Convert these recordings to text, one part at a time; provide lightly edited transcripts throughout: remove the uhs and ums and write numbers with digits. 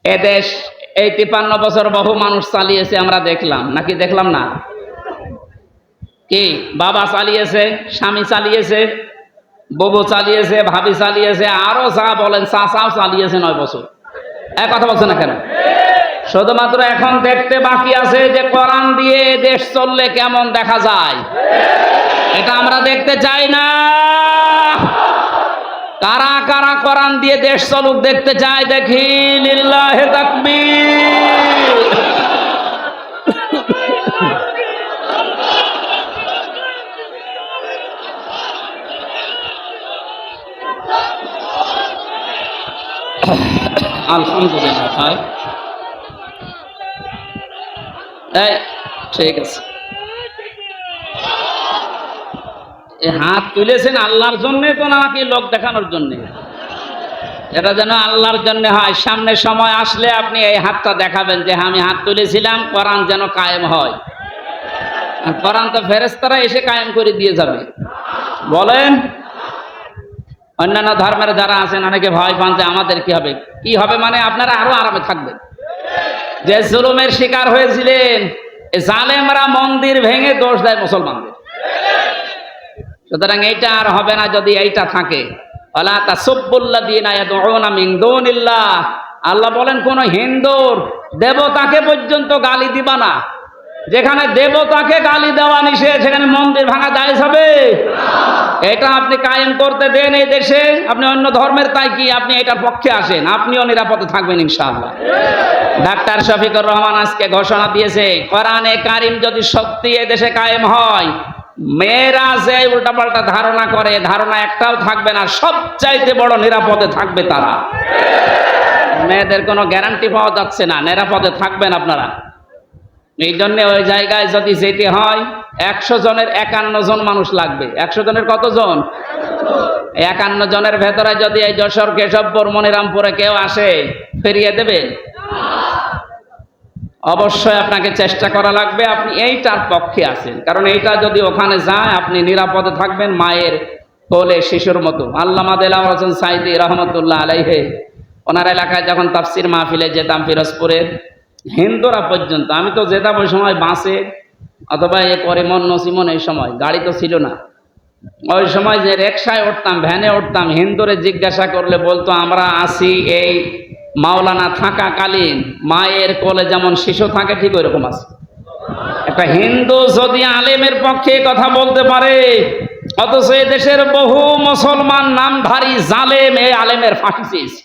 এদেশ এই 53 বছর বহু মানুষ চালিয়েছে, আমরা দেখলাম নাকি দেখলাম না? কি বাবা চালিয়েছে, স্বামী চালিয়েছে, বউ চালিয়েছে, ভাবি চালিয়েছে, আরো যা বলেন চাচাও চালিয়েছে 9 বছর। এক কথা বলছে না কেন? শুধুমাত্র এখন দেখতে বাকি আছে যে কোরআন দিয়ে দেশ চললে কেমন দেখা যায়। এটা আমরা দেখতে চাই না। কারা কারা কোরআন দিয়ে দেশ চলুক দেখতে চায় দেখি? লিল্লাহে তাকবীর। আলহামদুলিল্লাহ ভাই, এই ঠিক আছে। হাত তুলেছেন আল্লাহর জন্য তো নাকি লোক দেখানোর জন্য? এটা যেন আল্লাহর জন্য হয়। সামনে সময় আসলে আপনি এই হাতটা দেখাবেন যে আমি হাত তুলেছিলাম, কোরআন যেন কায়েম হয়। আর কোরআন তো ফেরেশতারা এসে কায়েম করে দিয়ে যাবে। বলেন, অন্যান্য ধর্মের যারা আছেন অনেকে ভয় পান যে আমাদের কি হবে। কি হবে মানে আপনারা আরো আরামে থাকবেন। যে জুলুমের শিকার হয়েছিলেন, জালেমরা মন্দির ভেঙে দোষ দেয় মুসলমানদের। সুতরাং এইটা আর হবে না যদি এইটা থাকে। ওয়ালা তাসুব্বুল্লাযীনা ইয়াদউনা মিন দুনিল্লাহ, আল্লাহ বলেন কোন হিন্দুর দেবতাকে পর্যন্ত গালি দিবা না। যেখানে দেবতাকে গালি দেওয়া নিষেধ সেখানে মন্দির ভাঙা জায়েজ হবে? এটা আপনি কায়েম করতে দেন এই দেশে। আপনি অন্য ধর্মের তাই কি আপনি এটার পক্ষে আসেন, আপনিও নিরাপদে থাকবেন ইনশাআল্লাহ। ডাক্তার শফিকুর রহমান আজকে ঘোষণা দিয়েছে কোরআনে কারিম যদি সত্যি এই দেশে কায়েম হয়, মেয়েরা যে উল্টাপাল্টা ধারণা করে ধারণা একটাও থাকবে না, সবচাইতে বড় নিরাপদে থাকবে তারা। মেয়েদের কোনো গ্যারান্টি পাওয়া যাচ্ছে না, নিরাপদে থাকবেন আপনারা। এই জন্য ওই জায়গায় যদি যেতে হয় 100 জনের 51 জন মানুষ লাগবে। 100 জনের কতজন? 51 জনের ভেতরে যদি এই যশোর, কেশবপুর, মনিরামপুরে কেউ আসে, ফিরিয়ে দেবে? অবশ্যই আপনাকে চেষ্টা করা লাগবে আপনি এইটার পক্ষে আছেন, কারণ এইটা যদি ওখানে যায় আপনি নিরাপদে থাকবেন মায়ের কোলে শিশুর মতো। আল্লামা দেলাওয়ার হোসেন সাঈদী রহমতুল্লাহ আলাইহি ওনার এলাকায় যখন তাফসির মাহফিলে যেতাম পিরোজপুরের, হিন্দুরা পর্যন্ত, আমি তো যেতাম ওই সময় বাসে অথবা এ করিমন নসিমন, এই সময় গাড়ি তো ছিল না, ওই সময় যে রিকশায় উঠতাম, ভ্যানে উঠতাম, হিন্দুরে জিজ্ঞাসা করলে বলতো আমরা আসি এই মাওলানা থাকাকালীন মায়ের কোলে যেমন শিশু থাকে ঠিক ওইরকম আছে। একটা হিন্দু যদি আলেমের পক্ষে কথা বলতে পারে, অথচ এই দেশের বহু মুসলমান নামধারী জালেম এই আলেমের ফাঁসি চেয়েছে।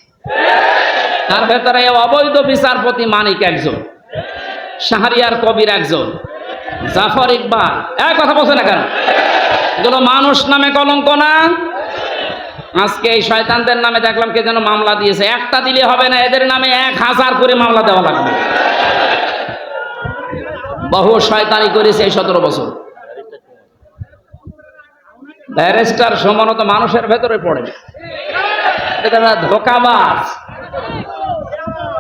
তার ভেতরে অবৈধ বিচারপতি মানিক একজন, শাহরিয়ার কবির একজন, জাফর ইকবাল। এক কথা বলছে না কেন? এগুলো মানুষ নামে কলঙ্ক না? আজকে এই শয়তানদের নামে দেখলাম কে যেন মামলা দিয়েছে। একটা দিলে হবে না, এদের নামে 1000 করে মামলা দেওয়া লাগবে। বহু শয়তানি করেছে এই 17 বছর। ব্যারিস্টার সমানত মানুষের ভেতরে পড়ে, এটা ধোঁকাবাজ।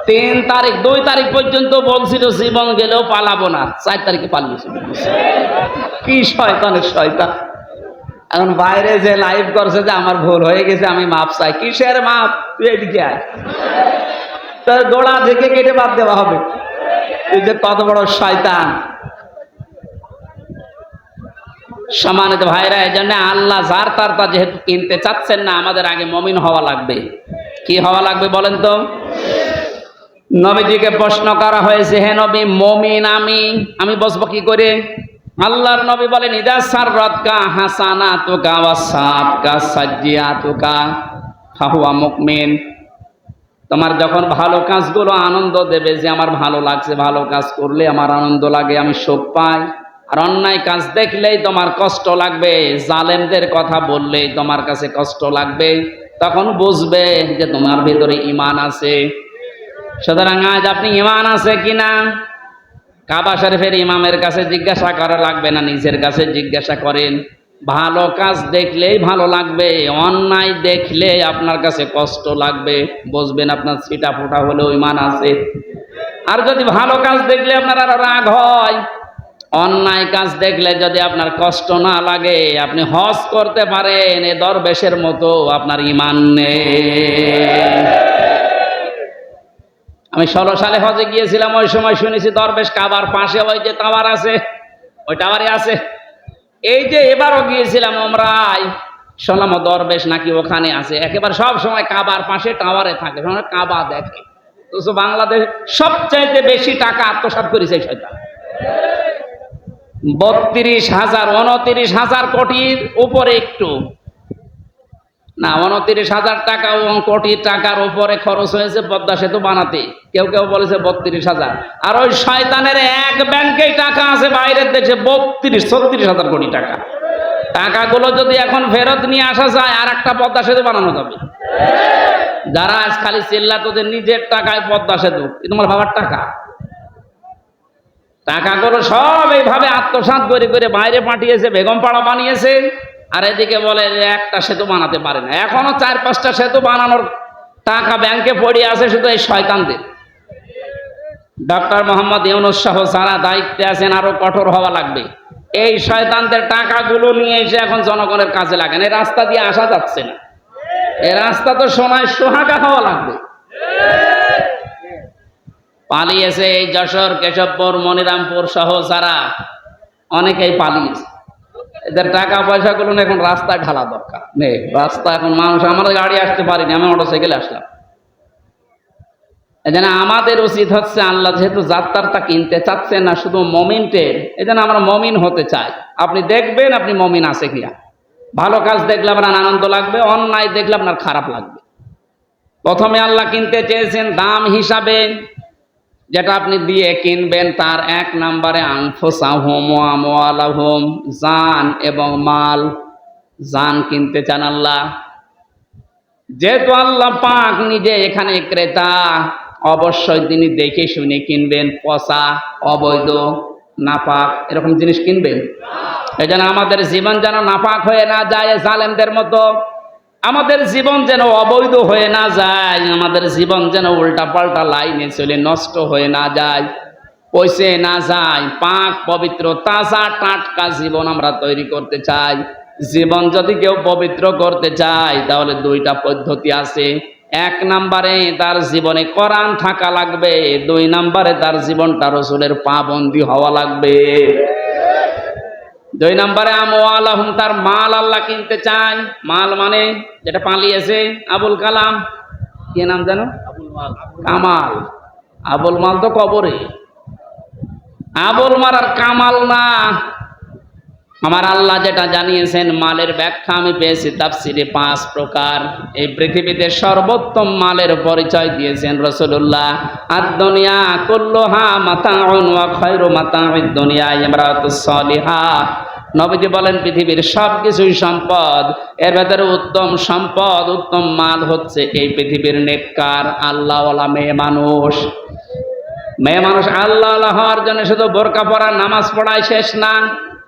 3 তারিখ 2 তারিখ পর্যন্ত বলছিল জীবন গেলেও পালাবো না, 4 তারিখে পালিয়েছে। কি শয়তানের শয়তান! এখন বাইরে যে লাইভ করছে যে আমার ভুল হয়ে গেছে, আমি মাপ চাই। কিসের মাপ? তুই এদিকে আয়, তোর গোড়া থেকে কেটে বাদ দেওয়া হবে। তুই যে কত বড় শয়তান! সম্মানিত ভাইরা, এই জন্য আল্লাহ যার তার তা যেহেতু কিনতে চাচ্ছেন না, আমাদের আগে মুমিন হওয়া লাগবে। কি হওয়া লাগবে বলেন তো? নবীজিকে প্রশ্ন করা হয়েছে, হে নবী, মুমিন আমি বসবো কি করে? আল্লাহর নবী বলেন, ইদা সাররাতকা হাসানাতুকা ওয়া সাআতকা সাজ্জিয়াতুকা ফাহুয়া মুমিন। তোমার যখন ভালো কাজগুলো আনন্দ দেবে, যে আমার ভালো লাগছে, ভালো কাজ করলে আমার আনন্দ লাগে, আমি সুখ পাই। আর অন্যায় কাজ দেখলেই তোমার কষ্ট লাগবে, জালেমদের কথা বললেই তোমার কাছে কষ্ট লাগবে, তখন বুঝবে যে তোমার ভিতরে ঈমান আছে। সুতরাং আজ আপনি ঈমান আছে কিনা কাবা শরীফের ইমামের কাছে জিজ্ঞাসা করা লাগবে না, নিজের কাছে জিজ্ঞাসা করেন। ভালো কাজ দেখলেই ভালো লাগবে, অন্যায় দেখলে আপনার কাছে কষ্ট লাগবে, বুঝবেন আপনার ছিটা ফোটা হলেও ঈমান আছে। আর যদি ভালো কাজ দেখলে আপনার আর রাগ হয়, অন্যায় কাজ দেখলে যদি আপনার কষ্ট না লাগে, আপনি হজ করতে পারেন এ দরবেশের মতো, আপনার ঈমান নেই। আমি 16 সালে হজে গিয়েছিলাম, ওই সময় শুনেছি দরবেশ কাবার পাশে ওই যে টাওয়ার আছে, ওই টাওয়ারে আছে। এই যে এবারও গিয়েছিলাম ওমরায়, শুনলাম দরবেশ নাকি ওখানে আছে, একেবারে সব সময় কাবার পাশে টাওয়ারে থাকে, কাবা দেখে। তো বাংলাদেশ সবচাইতে বেশি টাকা আত্মসাৎ করেছে শয়তান। 32,000 29,000 কোটির উপরে, একটু না 29,000 টাকা কোটি টাকার উপরে খরচ হয়েছে পদ্মা সেতু বানাতে। কেউ কেউ বলেছে 32,000। আর ওই শয়তানের এক ব্যাংকেই টাকা আছে বাইরের দেশে 36,000 কোটি টাকা। টাকাগুলো যদি এখন ফেরত নিয়ে আসা যায়, আর একটা পদ্মা সেতু বানানো যাবে। যারা আজ খালি চিল্লা তোদের নিজের টাকায় পদ্মা সেতু, তোমার বাবার টাকা। টাকাগুলো সব এইভাবে আত্মসাৎ করে করে বাইরে পাঠিয়েছে, বেগমপাড়া বানিয়েছে, আর এদিকে বলে যে একটা সেতু বানাতে পারে না। এখনো 4-5টা সেতু বানানোর টাকা ব্যাংকে পড়ে আছে শুধু এই শয়তানদের। ডক্টর মোহাম্মদ ইউনূস সহ যারা দায়িত্বে আছেন আরো কঠোর হওয়া লাগবে। এই শয়তানদের টাকাগুলো নিয়ে এসে এখন জনগণের কাজে লাগেন। এই রাস্তা দিয়ে আসা যাচ্ছে না, এই রাস্তা তো সোনায় সোহাগা হওয়া লাগবে। পালিয়েছে এই যশোর, কেশবপুর, মনিরামপুর সহ যারা, অনেকেই পালিয়েছে। এদের টাকা পয়সাগুলো এখন রাস্তায় ঢালা দরকার নেই। রাস্তা এখন মানুষ, আমাদের গাড়ি আসতে পারিনি, আমি মোটরসাইকেলে আসলাম। এই জন্য আমাদের উচিত হচ্ছে, আল্লাহ যেহেতু যাত্রাটা কিনতে চাচ্ছে না শুধু মমিনটের, এই জন্য আমরা মমিন হতে চাই। আপনি দেখবেন আপনি মমিন আছে কিনা। ভালো কাজ দেখলে আপনার আনন্দ লাগবে, অন্যায় দেখলে আপনার খারাপ লাগবে। প্রথমে আল্লাহ কিনতে চেয়েছেন দাম হিসাবে, যেটা আপনি দিয়ে কিনবেন তার 1 নম্বরে আনফুসাহুম ওয়া আমওয়ালাহুম, জান এবং মাল। জান কিনতে চান আল্লাহ। যেহেতু আল্লাহ পাক নিজে এখানে ক্রেতা, অবশ্যই তিনি দেখে শুনে কিনবেন। পচা, অবৈধ, নাপাক এরকম জিনিস কিনবেন। এই জন্য আমাদের জীবন যেন নাপাক হয়ে না যায় জালেমদের মতো, আমাদের জীবন যেন অবৈধ হয়ে না যায়, আমাদের জীবন যেন উল্টাপাল্টা লাইনে চলে নষ্ট হয়ে না যায়, পয়সে না যায়। পাক পবিত্র তাজা টাটকা জীবন আমরা তৈরি করতে চাই। জীবন যদি কেউ পবিত্র করতে চায় তাহলে 2টা পদ্ধতি আছে। 1 নম্বরে তার জীবনে কোরআন থাকা লাগবে, 2 নম্বরে তার জীবনটা রাসূলের পাবন্দি হওয়া লাগবে। 2 নম্বরে আমওয়ালাহুম, তার মাল আল্লাহ কিনতে চায়। মাল মানে যেটা পালিয়েছে আবুল কালাম, কি নাম জানো? কামাল। আবুল মাল তো কবরে, আবুল মাল আর কামাল না। আমার আল্লাহ যেটা জানিয়েছেন, মালের ব্যাখ্যা আমি পেয়েছি তাফসিরে 5 প্রকার। এই পৃথিবীতে সর্বোত্তম মালের পরিচয় দিয়েছেন রাসূলুল্লাহ। আদ-দুনিয়া কুল্লুহা মাতাউন ওয়া খায়রু মাতাউদ দুনিয়া ইমরাতুস সালিহা। নবীজি বলেন পৃথিবীর সবকিছুই সম্পদ, এর ভেতরে উত্তম সম্পদ, উত্তম মাল হচ্ছে এই পৃথিবীর নেককার আল্লাহওয়ালা মেয়ে মানুষ। মেয়ে মানুষ আল্লাহওয়ালা হওয়ার জন্য শুধু বোরকা পরা, নামাজ পড়ায় শেষ না,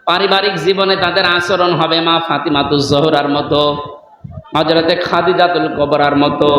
পারিবারিক জীবনে তাদের আচরণ হবে মা ফাতিমাতুজ জোহরার মতো, হযরতে খাদিজাতুল কুবরার মতো,